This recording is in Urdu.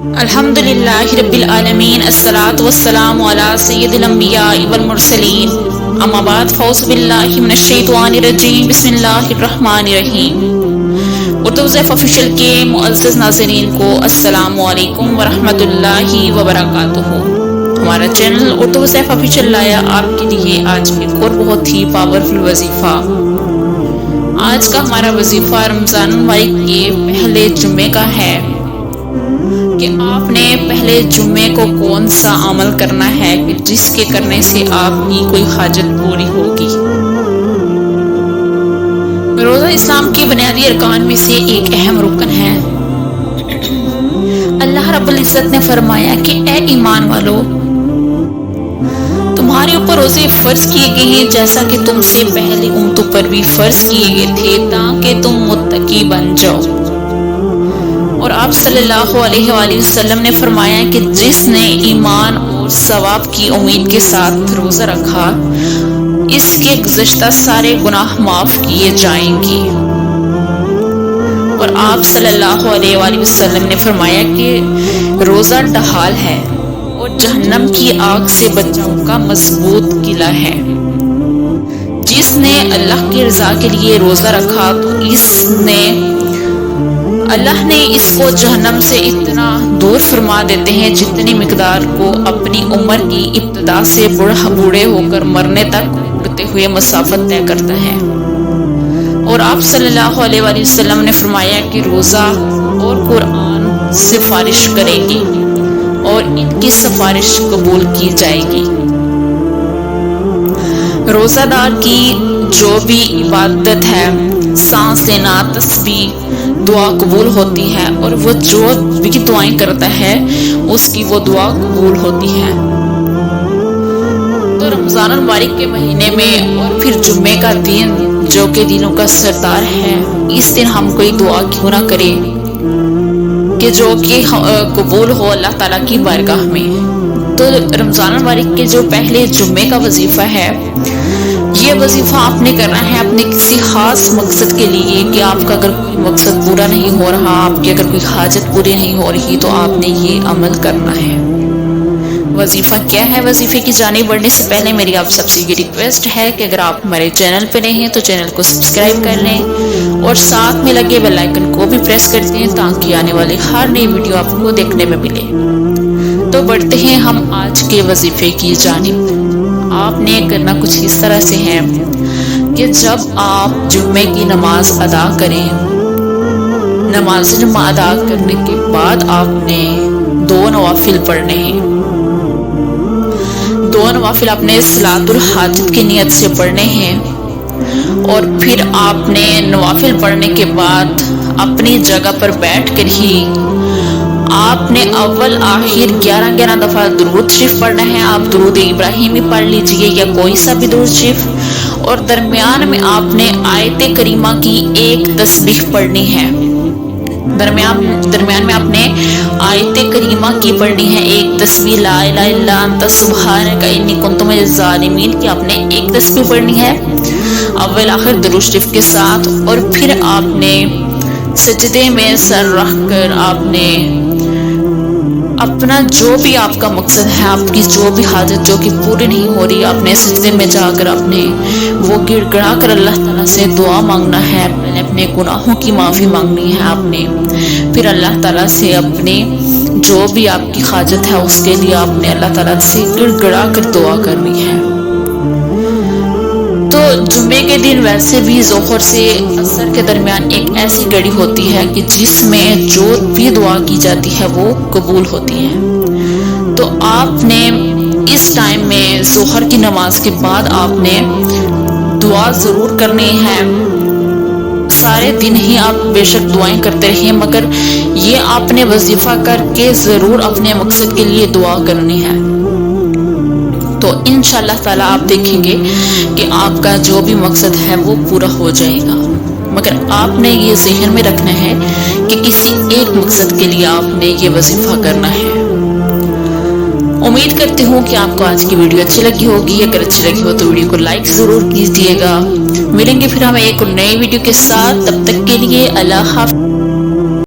الحمدللہ رب العالمین، الصلاۃ والسلام علی سید الانبیاء والمرسلین، اما بعد، فاعوذ باللہ من الشیطان الرجیم، بسم اللہ الرحمن الرحیم۔ اردو ضیف آفیشیل کے معزز ناظرین کو السلام علیکم ورحمۃ اللہ وبرکاتہ۔ ہمارا چینل اردو ضیف آفیشیل لایا آپ کے لیے آج ایک اور بہت ہی پاورفل وظیفہ۔ آج کا ہمارا وظیفہ رمضان المبارک کے پہلے جمعے کا ہے کہ آپ نے پہلے جمعے کو کون سا عمل کرنا ہے کہ جس کے کرنے سے آپ کی کوئی حاجت پوری ہوگی۔ روزہ اسلام کی بنیادی ارکان میں سے ایک اہم رکن ہے۔ اللہ رب العزت نے فرمایا کہ اے ایمان والو، تمہارے اوپر روزے فرض کیے گئے ہیں جیسا کہ تم سے پہلے امتوں پر بھی فرض کیے گئے تھے تاکہ تم متقی بن جاؤ۔ اور آپ صلی اللہ علیہ وآلہ وسلم نے فرمایا کہ جس نے ایمان اور ثواب کی امید کے ساتھ روزہ رکھا، اس کے گزشتہ سارے گناہ معاف کیے جائیں گے۔ اور آپ صلی اللہ علیہ وآلہ وسلم نے فرمایا کہ روزہ ڈھال ہے اور جہنم کی آگ سے بچاؤ کا مضبوط قلعہ ہے۔ جس نے اللہ کی رضا کے لیے روزہ رکھا تو اللہ نے اس کو جہنم سے اتنا دور فرما دیتے ہیں جتنی مقدار کو اپنی عمر کی ابتدا سے بوڑھے ہو کر مرنے تک اڑتے ہوئے مسافت طے کرتا ہے۔ اور آپ صلی اللہ علیہ وآلہ وسلم نے فرمایا کہ روزہ اور قرآن سفارش کرے گی اور ان کی سفارش قبول کی جائے گی۔ روزہ دار کی جو بھی عبادت ہے، سانس لینا، تسبیح، دعا قبول ہوتی ہے، اور وہ جو بھی دعائیں کرتا ہے اس کی وہ دعا قبول ہوتی ہے۔ تو رمضان المبارک کے مہینے میں اور پھر جمعے کا دن جو کہ دنوں کا سردار ہے، اس دن ہم کوئی دعا کیوں نہ کریں کہ جو کہ قبول ہو اللہ تعالیٰ کی بارگاہ میں۔ تو رمضان المبارک کے جو پہلے جمعے کا وظیفہ ہے، یہ وظیفہ آپ نے کرنا ہے اپنے کسی خاص مقصد کے لیے کہ آپ کا اگر کوئی مقصد پورا نہیں ہو رہا، آپ کی اگر کوئی حاجت پوری نہیں ہو رہی، تو آپ نے یہ عمل کرنا ہے۔ وظیفہ کیا ہے؟ وظیفے کی جانب بڑھنے سے پہلے میری آپ سب سے یہ ریکویسٹ ہے کہ اگر آپ ہمارے چینل پہ نئے ہیں تو چینل کو سبسکرائب کر لیں اور ساتھ میں لگے بیل آئیکن کو بھی پریس کر دیں تاکہ آنے والی ہر نئی ویڈیو آپ کو دیکھنے میں ملے۔ تو بڑھتے ہیں ہم آج کے وظیفے کی جانب۔ آپ نے کرنا کچھ اس طرح سے ہے کہ جب آپ جمعے کی نماز ادا کریں، نماز جمعہ ادا کرنے کے بعد آپ نے 2 نوافل پڑھنے ہیں۔ 2 نوافل آپ نے صلاۃ الحاجت کی نیت سے پڑھنے ہیں، اور پھر آپ نے نوافل پڑھنے کے بعد اپنی جگہ پر بیٹھ کر ہی آپ نے اول آخر 11 دفعہ درود شریف پڑھنا ہے۔ آپ درود ابراہیمی پڑھ لیجئے یا کوئی سا بھی درود شریف، اور درمیان میں آپ نے آیت کریمہ کی ایک تسبیح پڑھنی ہے۔ درمیان میں آپ نے آیت کریمہ کی پڑھنی ہے ایک تسبیح، لا الہ الا انت سبحانک انی کنت من الظالمین کی آپ نے ایک تسبیح پڑھنی ہے اول آخر درود شریف کے ساتھ۔ اور پھر آپ نے سجدے میں سر رکھ کر آپ نے اپنا جو بھی آپ کا مقصد ہے، آپ کی جو بھی حاجت جو کہ پوری نہیں ہو رہی، آپ نے سجدے میں جا کر اپنے وہ گڑ گڑا کر اللہ تعالیٰ سے دعا مانگنا ہے، پہلے اپنے گناہوں کی معافی مانگنی ہے آپ نے، پھر اللہ تعالیٰ سے اپنے جو بھی آپ کی حاجت ہے اس کے لیے آپ نے اللہ تعالیٰ سے گڑ گڑا کر دعا کرنی ہے۔ تو جمعے کے دن ویسے بھی ظہر سے عصر کے درمیان ایک ایسی گھڑی ہوتی ہے کہ جس میں جو بھی دعا کی جاتی ہے وہ قبول ہوتی ہے۔ تو آپ نے اس ٹائم میں ظہر کی نماز کے بعد آپ نے دعا ضرور کرنی ہے۔ سارے دن ہی آپ بے شک دعائیں کرتے رہیے، مگر یہ آپ نے وظیفہ کر کے ضرور اپنے مقصد کے لیے دعا کرنی ہے۔ تو انشاءاللہ تعالیٰ آپ دیکھیں گے کہ آپ کا جو بھی مقصد ہے وہ پورا ہو جائے گا، مگر آپ نے یہ ذہن میں رکھنا ہے کہ کسی ایک مقصد کے لیے آپ نے یہ وظیفہ کرنا ہے۔ امید کرتی ہوں کہ آپ کو آج کی ویڈیو اچھی لگی ہوگی۔ اگر اچھی لگی ہو تو ویڈیو کو لائک ضرور کیجیے گا۔ ملیں گے پھر ہم ایک نئی ویڈیو کے ساتھ، تب تک کے لیے اللہ حافظ۔